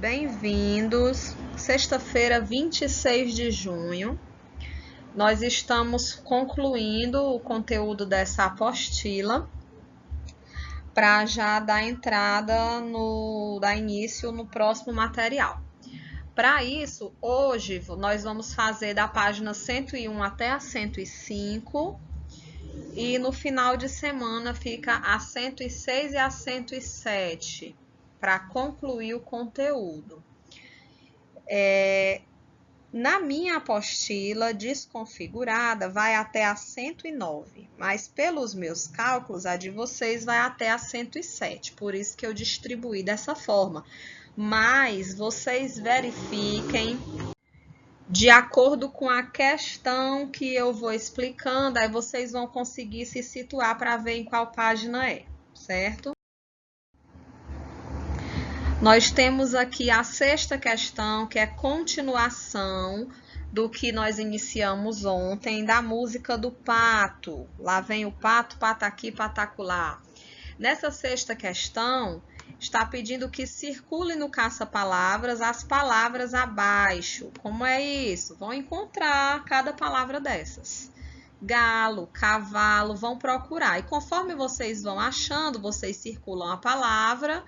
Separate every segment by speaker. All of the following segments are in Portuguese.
Speaker 1: bem-vindos. Sexta-feira, 26 de junho. Nós estamos concluindo o conteúdo dessa apostila para já dar dar início no próximo material. Para isso, hoje nós vamos fazer da página 101 até a 105 e no final de semana fica a 106 e a 107 para concluir o conteúdo. Na minha apostila desconfigurada vai até a 109, mas pelos meus cálculos a de vocês vai até a 107, por isso que eu distribuí dessa forma. Mas vocês verifiquem de acordo com a questão que eu vou explicando, aí vocês vão conseguir se situar para ver em qual página é, certo? Nós temos aqui a sexta questão, que é continuação do que nós iniciamos ontem, da música do pato. Lá vem o pato, pataqui, pataculá. Nessa sexta questão, está pedindo que circule no caça-palavras as palavras abaixo. Como é isso? Vão encontrar cada palavra dessas. Galo, cavalo, vão procurar. E conforme vocês vão achando, vocês circulam a palavra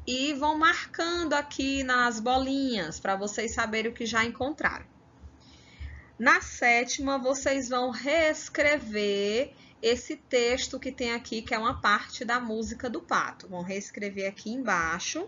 Speaker 1: e vão marcando aqui nas bolinhas para vocês saberem o que já encontraram. Na sétima, vocês vão reescrever esse texto que tem aqui, que é uma parte da música do pato. Vão reescrever aqui embaixo.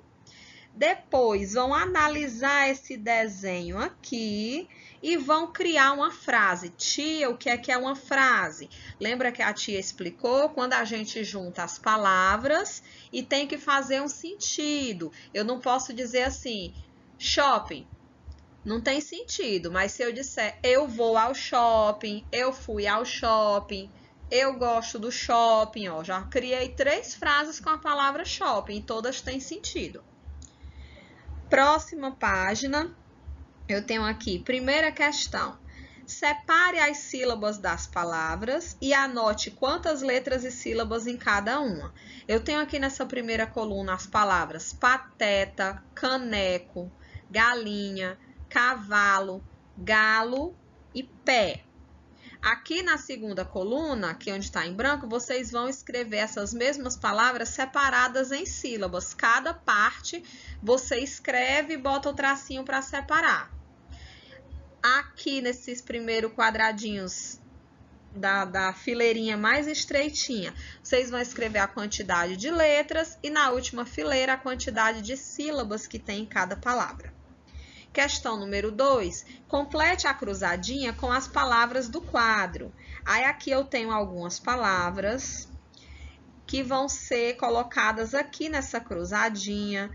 Speaker 1: Depois, vão analisar esse desenho aqui e vão criar uma frase. Tia, o que é uma frase? Lembra que a tia explicou? Quando a gente junta as palavras e tem que fazer um sentido. Eu não posso dizer assim, shopping. Não tem sentido, mas se eu disser eu vou ao shopping, eu fui ao shopping, eu gosto do shopping, ó, já criei 3 frases com a palavra shopping, todas têm sentido. Próxima página, eu tenho aqui, primeira questão. Separe as sílabas das palavras e anote quantas letras e sílabas em cada uma. Eu tenho aqui nessa primeira coluna as palavras pateta, caneco, galinha, cavalo, galo e pé. Aqui na segunda coluna, aqui onde está em branco, vocês vão escrever essas mesmas palavras separadas em sílabas. Cada parte você escreve e bota o tracinho para separar. Aqui nesses primeiros quadradinhos da fileirinha mais estreitinha, vocês vão escrever a quantidade de letras e na última fileira a quantidade de sílabas que tem em cada palavra. Questão número 2, complete a cruzadinha com as palavras do quadro. Aí aqui eu tenho algumas palavras que vão ser colocadas aqui nessa cruzadinha.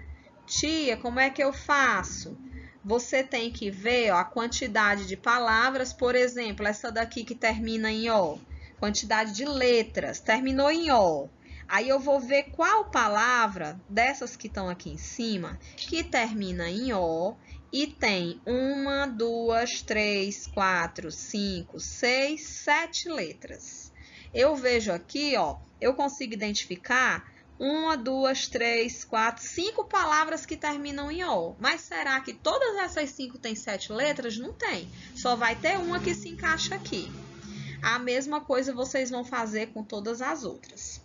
Speaker 1: Tia, como é que eu faço? Você tem que ver ó, a quantidade de palavras, por exemplo, essa daqui que termina em O. Quantidade de letras, terminou em O. Aí eu vou ver qual palavra dessas que estão aqui em cima que termina em O e tem 1, 2, 3, 4, 5, 6, 7 letras. Eu vejo aqui, ó, eu consigo identificar 1, 2, 3, 4, 5 palavras que terminam em O. Mas será que todas essas 5 têm 7 letras? Não tem. Só vai ter uma que se encaixa aqui. A mesma coisa vocês vão fazer com todas as outras.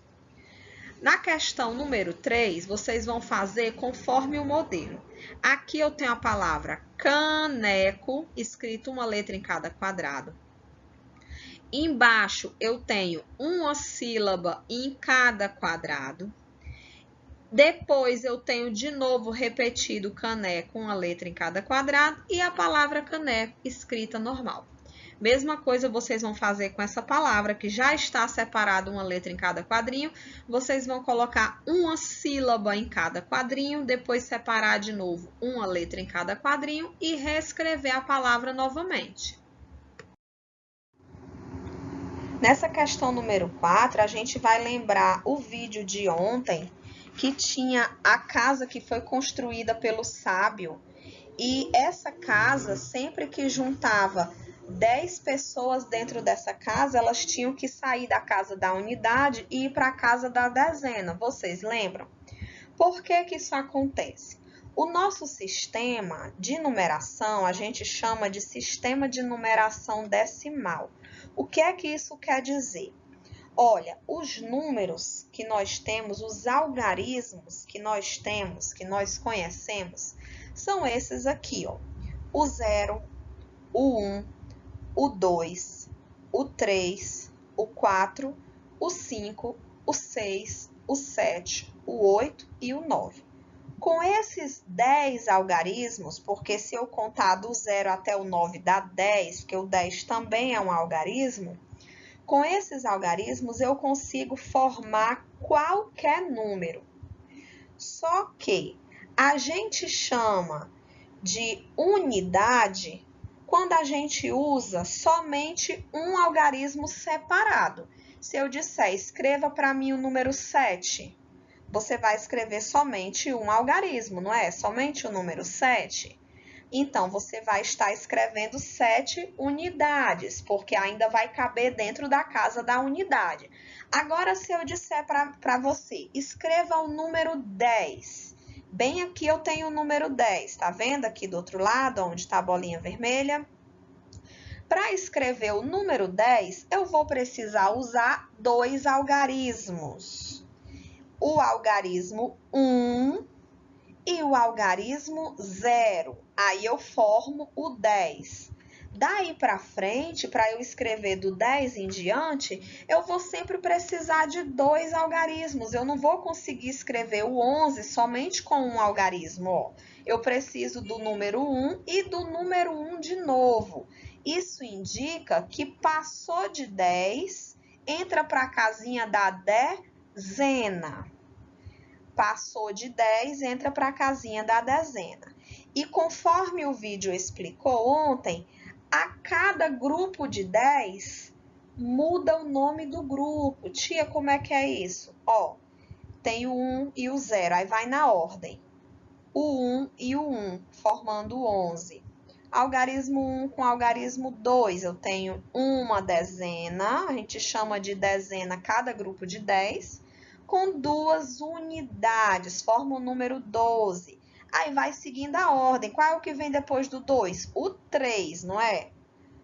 Speaker 1: Na questão número 3, vocês vão fazer conforme o modelo. Aqui eu tenho a palavra caneco, escrito uma letra em cada quadrado. Embaixo eu tenho uma sílaba em cada quadrado. Depois eu tenho de novo repetido caneco, uma letra em cada quadrado. E a palavra caneco escrita normal. Mesma coisa vocês vão fazer com essa palavra, que já está separada uma letra em cada quadrinho. Vocês vão colocar uma sílaba em cada quadrinho, depois separar de novo uma letra em cada quadrinho e reescrever a palavra novamente. Nessa questão número 4, a gente vai lembrar o vídeo de ontem, que tinha a casa que foi construída pelo sábio. E essa casa, sempre que juntava 10 pessoas dentro dessa casa, elas tinham que sair da casa da unidade e ir para a casa da dezena. Vocês lembram? Por que que isso acontece? O nosso sistema de numeração, a gente chama de sistema de numeração decimal. O que é que isso quer dizer? Olha, os números que nós temos, os algarismos que nós temos, que nós conhecemos, são esses aqui, ó. O 0, o 1, o 2, o 3, o 4, o 5, o 6, o 7, o 8 e o 9. Com esses 10 algarismos, porque se eu contar do 0 até o 9 dá 10, porque o 10 também é um algarismo, com esses algarismos eu consigo formar qualquer número. Só que a gente chama de unidade quando a gente usa somente um algarismo separado. Se eu disser, escreva para mim o número 7, você vai escrever somente um algarismo, não é? Somente o número 7. Então, você vai estar escrevendo 7 unidades, porque ainda vai caber dentro da casa da unidade. Agora, se eu disser para você, escreva o número 10. Bem aqui eu tenho o número 10, tá vendo aqui do outro lado, onde está a bolinha vermelha? Para escrever o número 10, eu vou precisar usar dois algarismos. O algarismo 1 e o algarismo 0. Aí eu formo o 10. Daí para frente, para eu escrever do 10 em diante, eu vou sempre precisar de dois algarismos. Eu não vou conseguir escrever o 11 somente com um algarismo. Ó. Eu preciso do número 1 e do número 1 de novo. Isso indica que passou de 10, entra para a casinha da dezena. Passou de 10, entra para a casinha da dezena. E conforme o vídeo explicou ontem, a cada grupo de 10 muda o nome do grupo. Tia, como é que é isso? Ó, tem o 1 e o 0, aí vai na ordem. O 1 e o 1, formando 11. Algarismo 1 com algarismo 2, eu tenho uma dezena, a gente chama de dezena cada grupo de 10, com duas unidades, forma o número 12. Aí vai seguindo a ordem. Qual é o que vem depois do 2? O 3, não é?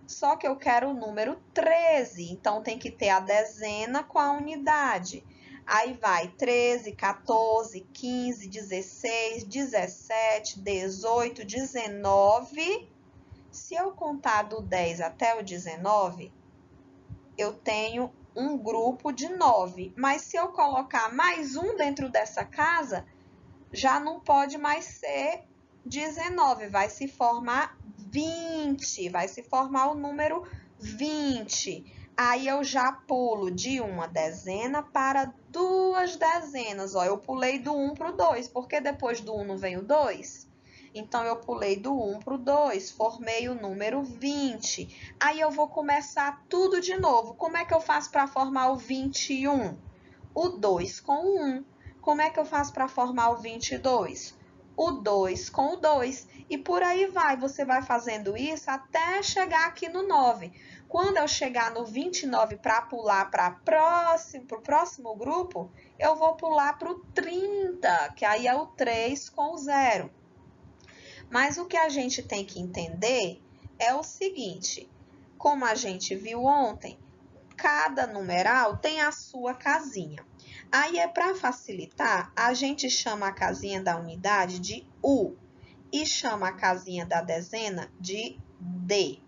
Speaker 1: Só que eu quero o número 13, então tem que ter a dezena com a unidade. Aí vai 13, 14, 15, 16, 17, 18, 19. Se eu contar do 10 até o 19, eu tenho um grupo de 9. Mas se eu colocar mais um dentro dessa casa, já não pode mais ser 19, vai se formar 20, vai se formar o número 20. Aí eu já pulo de uma dezena para duas dezenas. Ó, eu pulei do 1 para o 2, porque depois do 1 não vem o 2? Então, eu pulei do 1 para o 2, formei o número 20. Aí, eu vou começar tudo de novo. Como é que eu faço para formar o 21? O 2 com o 1. Como é que eu faço para formar o 22? O 2 com o 2. E por aí vai. Você vai fazendo isso até chegar aqui no 9. Quando eu chegar no 29 para pular para o próximo grupo, eu vou pular para o 30, que aí é o 3 com o 0. Mas o que a gente tem que entender é o seguinte, como a gente viu ontem, cada numeral tem a sua casinha. Aí, para facilitar, a gente chama a casinha da unidade de U e chama a casinha da dezena de D.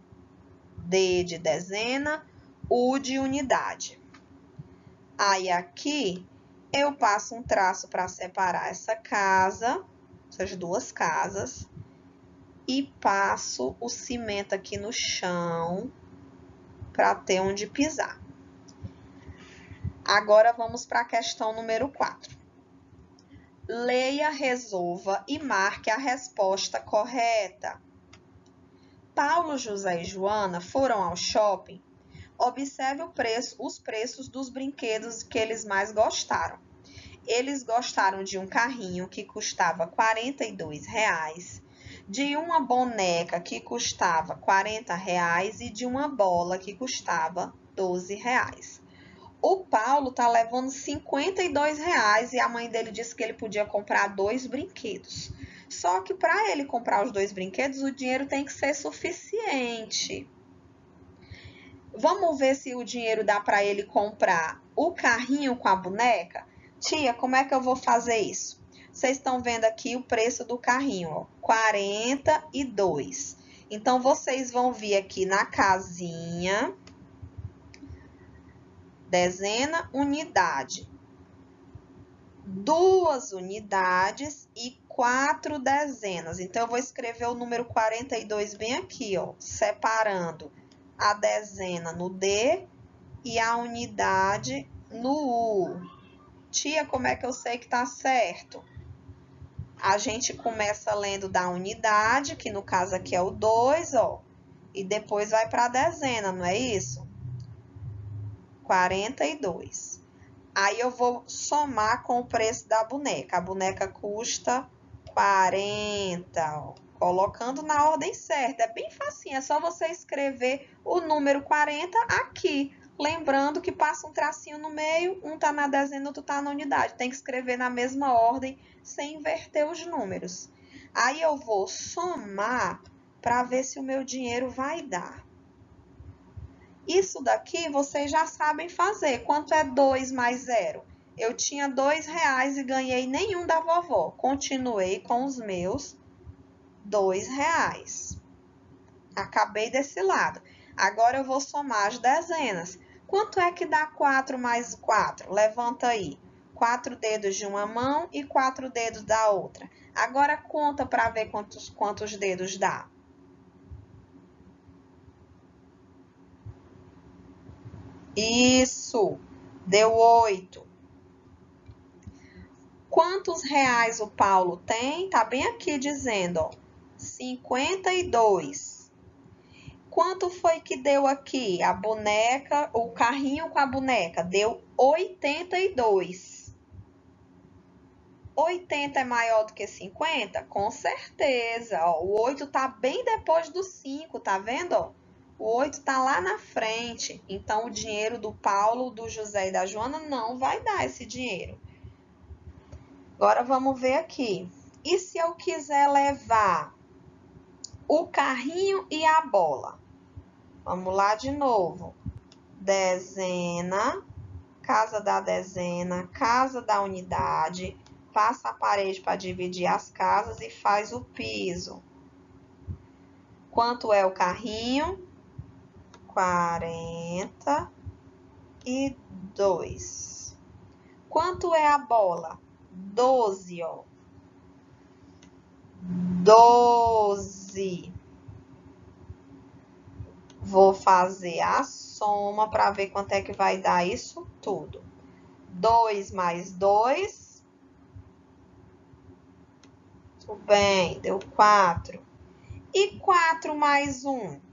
Speaker 1: D de dezena, U de unidade. Aí, aqui, eu passo um traço para separar essa casa, essas duas casas, e passo o cimento aqui no chão para ter onde pisar. Agora, vamos para a questão número 4. Leia, resolva e marque a resposta correta. Paulo, José e Joana foram ao shopping. Observe os preços dos brinquedos que eles mais gostaram. Eles gostaram de um carrinho que custava R$ 42, de uma boneca que custava R$ 40 e de uma bola que custava R$ 12. O Paulo está levando R$ 52 e a mãe dele disse que ele podia comprar 2 brinquedos. Só que para ele comprar os 2 brinquedos, o dinheiro tem que ser suficiente. Vamos ver se o dinheiro dá para ele comprar o carrinho com a boneca? Tia, como é que eu vou fazer isso? Vocês estão vendo aqui o preço do carrinho, ó, 42. Então, vocês vão vir aqui na casinha, dezena, unidade. 2 unidades e 4 dezenas. Então, eu vou escrever o número 42 bem aqui, ó, separando a dezena no D e a unidade no U. Tia, como é que eu sei que tá certo? A gente começa lendo da unidade, que no caso aqui é o 2, ó, e depois vai para a dezena, não é isso? 42. Aí eu vou somar com o preço da boneca. A boneca custa 40, ó, colocando na ordem certa. É bem facinho, é só você escrever o número 40 aqui. Lembrando que passa um tracinho no meio, um tá na dezena, outro tá na unidade. Tem que escrever na mesma ordem, sem inverter os números. Aí eu vou somar para ver se o meu dinheiro vai dar. Isso daqui vocês já sabem fazer. Quanto é 2 mais 0? Eu tinha R$2 e ganhei nenhum da vovó. Continuei com os meus R$2. Acabei desse lado. Agora eu vou somar as dezenas. Quanto é que dá 4 mais 4? Levanta aí. 4 dedos de uma mão e 4 dedos da outra. Agora conta para ver quantos dedos dá. Isso, deu 8. Quantos reais o Paulo tem? Tá bem aqui dizendo, ó, 52. Quanto foi que deu aqui? A boneca, o carrinho com a boneca, deu 82. 80 é maior do que 50? Com certeza. Ó, o 8 tá bem depois do 5, tá vendo? Ó? O 8 tá lá na frente. Então, o dinheiro do Paulo, do José e da Joana não vai dar esse dinheiro. Agora, vamos ver aqui. E se eu quiser levar o carrinho e a bola? Vamos lá de novo. Dezena, casa da dezena, casa da unidade. Passa a parede para dividir as casas e faz o piso. Quanto é o carrinho? 42. Quanto é a bola? 12, ó. 12. Vou fazer a soma para ver quanto é que vai dar isso tudo. 2 mais 2. Tudo bem, deu 4. E 4 mais 1?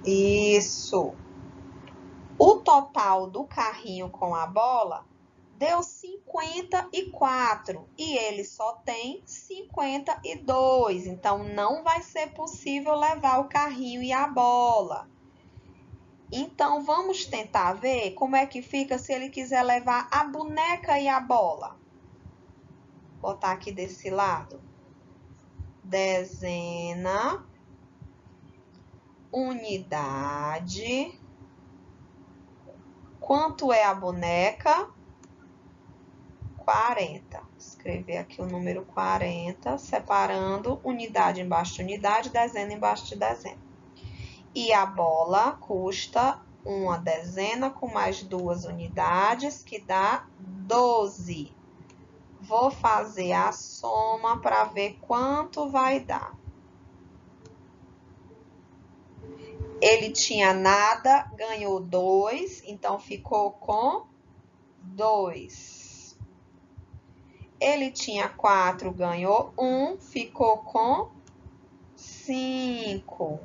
Speaker 1: Isso. O total do carrinho com a bola deu 54 e ele só tem 52. Então, não vai ser possível levar o carrinho e a bola. Então, vamos tentar ver como é que fica se ele quiser levar a boneca e a bola. Vou botar aqui desse lado. Dezena, unidade. Quanto é a boneca? 40. Vou escrever aqui o número 40, separando unidade embaixo de unidade, dezena embaixo de dezena. E a bola custa uma dezena com mais 2 unidades, que dá 12. Vou fazer a soma para ver quanto vai dar. Ele tinha nada, ganhou 2, então ficou com 2. Ele tinha 4, ganhou 1, ficou com 5.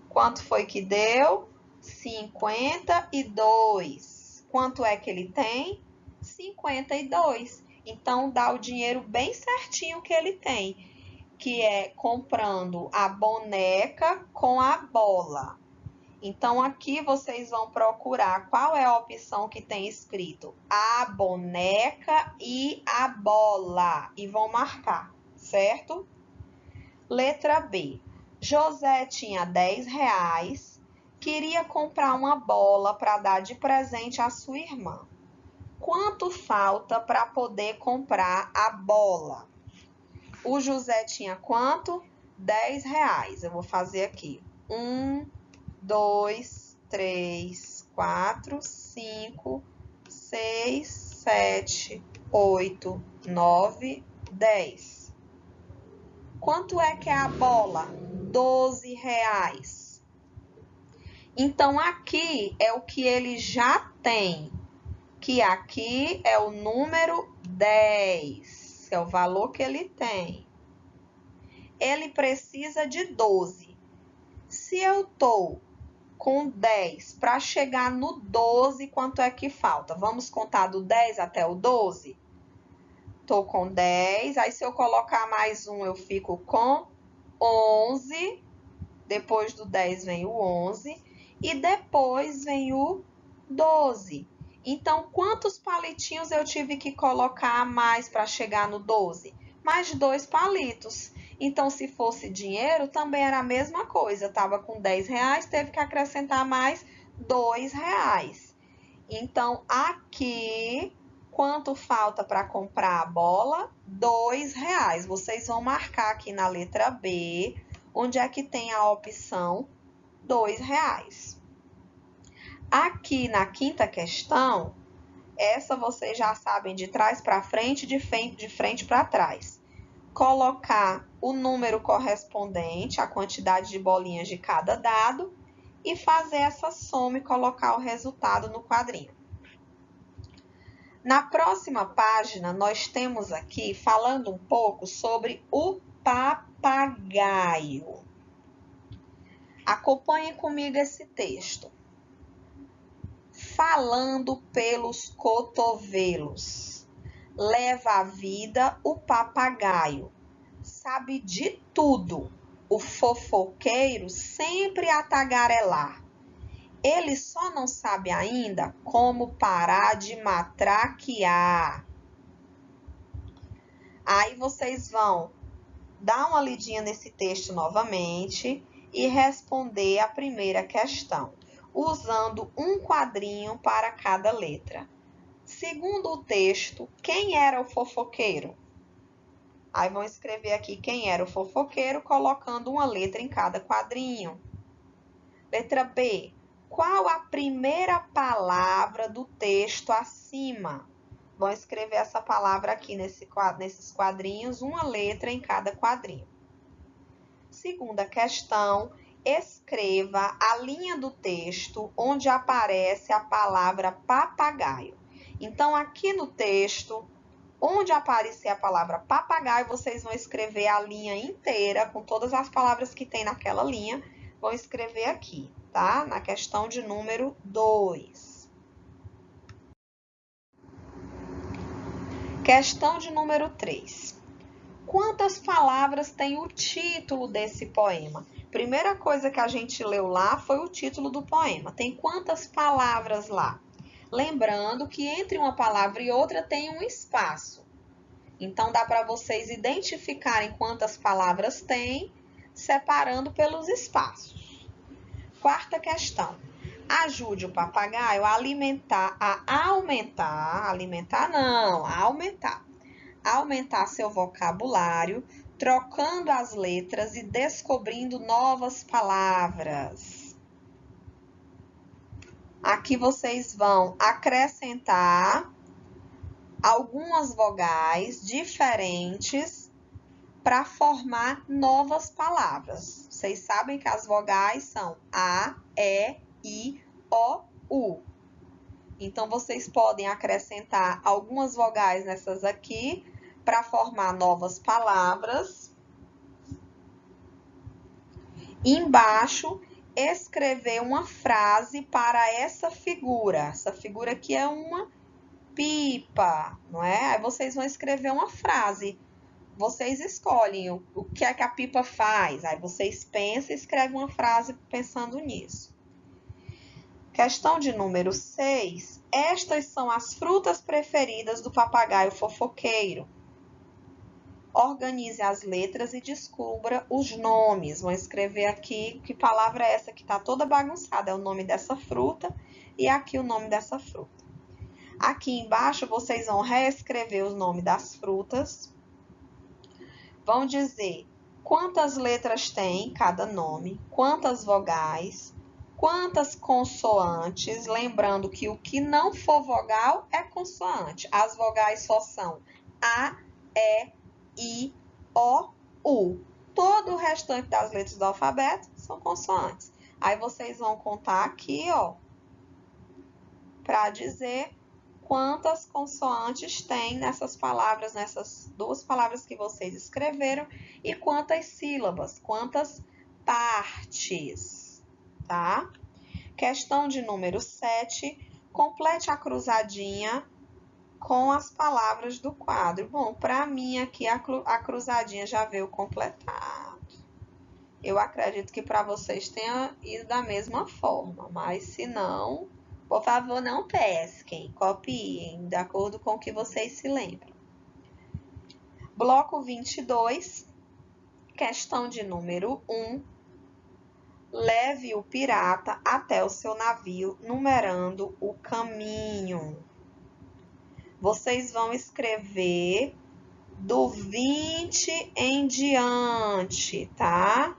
Speaker 1: Quanto foi que deu? 52. Quanto é que ele tem? 52. Então, dá o dinheiro bem certinho que ele tem, que é comprando a boneca com a bola. Então, aqui vocês vão procurar qual é a opção que tem escrito a boneca e a bola. E vão marcar, certo? Letra B. José tinha R$ 10, queria comprar uma bola para dar de presente à sua irmã. Quanto falta para poder comprar a bola? O José tinha quanto? R$ 10. Eu vou fazer aqui. 1, 2, 3, 4, 5, 6, 7, 8, 9, 10. Quanto é que é a bola? R$ 12. Então, aqui é o que ele já tem, que aqui é o número 10, que é o valor que ele tem. Ele precisa de 12. Se eu estou com 10 para chegar no 12, quanto é que falta? Vamos contar do 10 até o 12? Estou com 10, aí se eu colocar mais um, eu fico com 11. Depois do 10 vem o 11 e depois vem o 12. Então, quantos palitinhos eu tive que colocar a mais para chegar no 12? Mais 2 palitos. Então, se fosse dinheiro, também era a mesma coisa. Estava com R$ 10, teve que acrescentar mais R$ 2. Então, aqui, quanto falta para comprar a bola? R$ 2. Vocês vão marcar aqui na letra B, onde é que tem a opção R$ 2. Aqui na quinta questão, essa vocês já sabem de trás para frente, de frente para trás. Colocar o número correspondente à quantidade de bolinhas de cada dado e fazer essa soma e colocar o resultado no quadrinho. Na próxima página, nós temos aqui falando um pouco sobre o papagaio. Acompanhem comigo esse texto. Falando pelos cotovelos, leva a vida o papagaio, sabe de tudo, o fofoqueiro sempre a tagarelar. Ele só não sabe ainda como parar de matraquear. Aí vocês vão dar uma lidinha nesse texto novamente e responder a primeira questão, usando um quadrinho para cada letra. Segundo o texto, quem era o fofoqueiro? Aí vão escrever aqui quem era o fofoqueiro, colocando uma letra em cada quadrinho. Letra B. Qual a primeira palavra do texto acima? Vão escrever essa palavra aqui nesses quadrinhos, uma letra em cada quadrinho. Segunda questão, escreva a linha do texto onde aparece a palavra papagaio. Então, aqui no texto, onde aparecer a palavra papagaio, vocês vão escrever a linha inteira, com todas as palavras que tem naquela linha, vão escrever aqui, tá? Na questão de número 2. Questão de número 3. Quantas palavras tem o título desse poema? Primeira coisa que a gente leu lá foi o título do poema. Tem quantas palavras lá? Lembrando que entre uma palavra e outra tem um espaço. Então, dá para vocês identificarem quantas palavras tem, separando pelos espaços. Quarta questão. Ajude o papagaio a aumentar seu vocabulário, trocando as letras e descobrindo novas palavras. Aqui vocês vão acrescentar algumas vogais diferentes para formar novas palavras. Vocês sabem que as vogais são A, E, I, O, U. Então, vocês podem acrescentar algumas vogais nessas aqui para formar novas palavras. Embaixo, escrever uma frase para essa figura. Essa figura aqui é uma pipa, não é? Aí vocês vão escrever uma frase. Vocês escolhem o que é que a pipa faz. Aí vocês pensam e escrevem uma frase pensando nisso. Questão de número 6. Estas são as frutas preferidas do papagaio fofoqueiro. Organize as letras e descubra os nomes. Vou escrever aqui que palavra é essa que está toda bagunçada. É o nome dessa fruta e aqui o nome dessa fruta. Aqui embaixo vocês vão reescrever os nomes das frutas. Vão dizer quantas letras tem cada nome, quantas vogais, quantas consoantes. Lembrando que o que não for vogal é consoante. As vogais só são A, E, I, O, U. Todo o restante das letras do alfabeto são consoantes. Aí vocês vão contar aqui, ó, para dizer quantas consoantes tem nessas palavras, nessas duas palavras que vocês escreveram, e quantas sílabas, quantas partes, tá? Questão de número 7. Complete a cruzadinha com as palavras do quadro. Bom, para mim aqui a cruzadinha já veio completado. Eu acredito que para vocês tenha ido da mesma forma, mas se não, por favor, não pesquem, copiem, de acordo com o que vocês se lembram. Bloco 22, questão de número 1. Leve o pirata até o seu navio, numerando o caminho. Vocês vão escrever do 20 em diante, tá?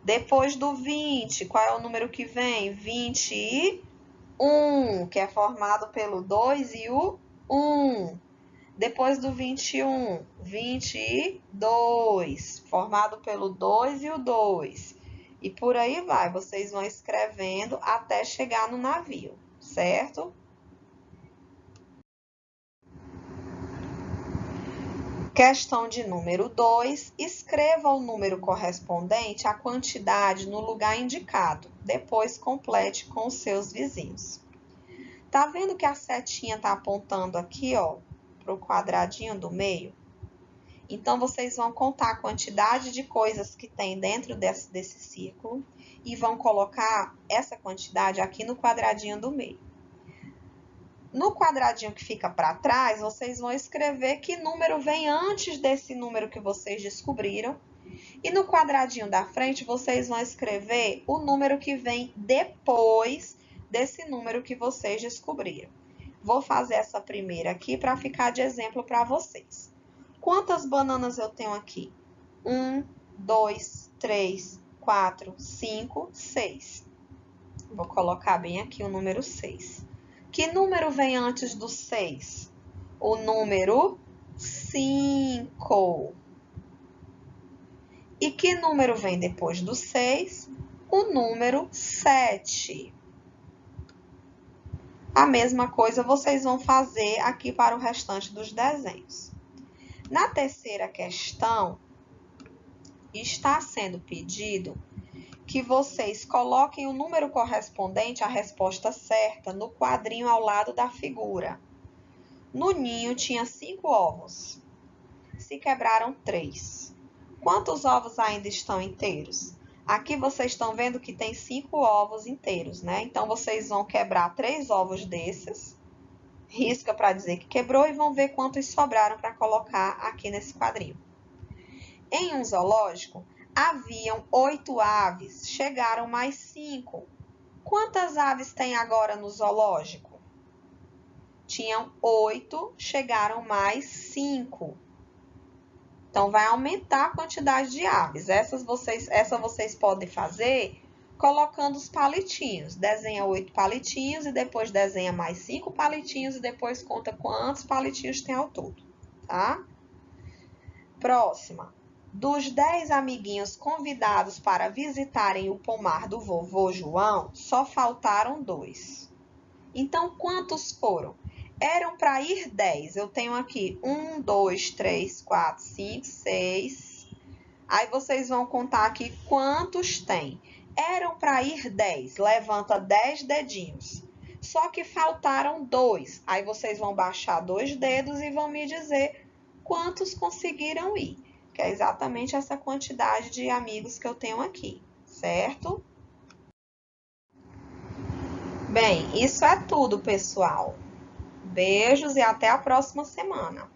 Speaker 1: Depois do 20, qual é o número que vem? 21, que é formado pelo 2 e o 1. Depois do 21, 22, formado pelo 2 e o 2. E por aí vai, vocês vão escrevendo até chegar no navio, certo? Questão de número 2. Escreva o número correspondente à quantidade no lugar indicado. Depois complete com os seus vizinhos. Tá vendo que a setinha tá apontando aqui, ó, para o quadradinho do meio? Então, vocês vão contar a quantidade de coisas que tem dentro desse círculo e vão colocar essa quantidade aqui no quadradinho do meio. No quadradinho que fica para trás, vocês vão escrever que número vem antes desse número que vocês descobriram. E no quadradinho da frente, vocês vão escrever o número que vem depois desse número que vocês descobriram. Vou fazer essa primeira aqui para ficar de exemplo para vocês. Quantas bananas eu tenho aqui? 1, 2, 3, 4, 5, 6. Vou colocar bem aqui o número 6. Que número vem antes do 6? O número 5. E que número vem depois do 6? O número 7. A mesma coisa vocês vão fazer aqui para o restante dos desenhos. Na terceira questão, está sendo pedido que vocês coloquem o número correspondente à resposta certa no quadrinho ao lado da figura. No ninho tinha 5 ovos. Se quebraram 3. Quantos ovos ainda estão inteiros? Aqui vocês estão vendo que tem 5 ovos inteiros, né? Então, vocês vão quebrar 3 ovos desses, risca para dizer que quebrou, e vão ver quantos sobraram para colocar aqui nesse quadrinho. Em um zoológico, haviam 8 aves, chegaram mais 5. Quantas aves tem agora no zoológico? Tinham 8, chegaram mais 5. Então, vai aumentar a quantidade de aves. Essa vocês podem fazer colocando os palitinhos. Desenha 8 palitinhos e depois desenha mais 5 palitinhos e depois conta quantos palitinhos tem ao todo, tá? Próxima. Dos 10 amiguinhos convidados para visitarem o pomar do vovô João, só faltaram 2. Então, quantos foram? Eram para ir 10. Eu tenho aqui 1, 2, 3, 4, 5, 6. Aí, vocês vão contar aqui quantos tem. Eram para ir 10. Levanta 10 dedinhos. Só que faltaram 2. Aí, vocês vão baixar 2 dedos e vão me dizer quantos conseguiram ir. Que é exatamente essa quantidade de amigos que eu tenho aqui, certo? Bem, isso é tudo, pessoal. Beijos e até a próxima semana.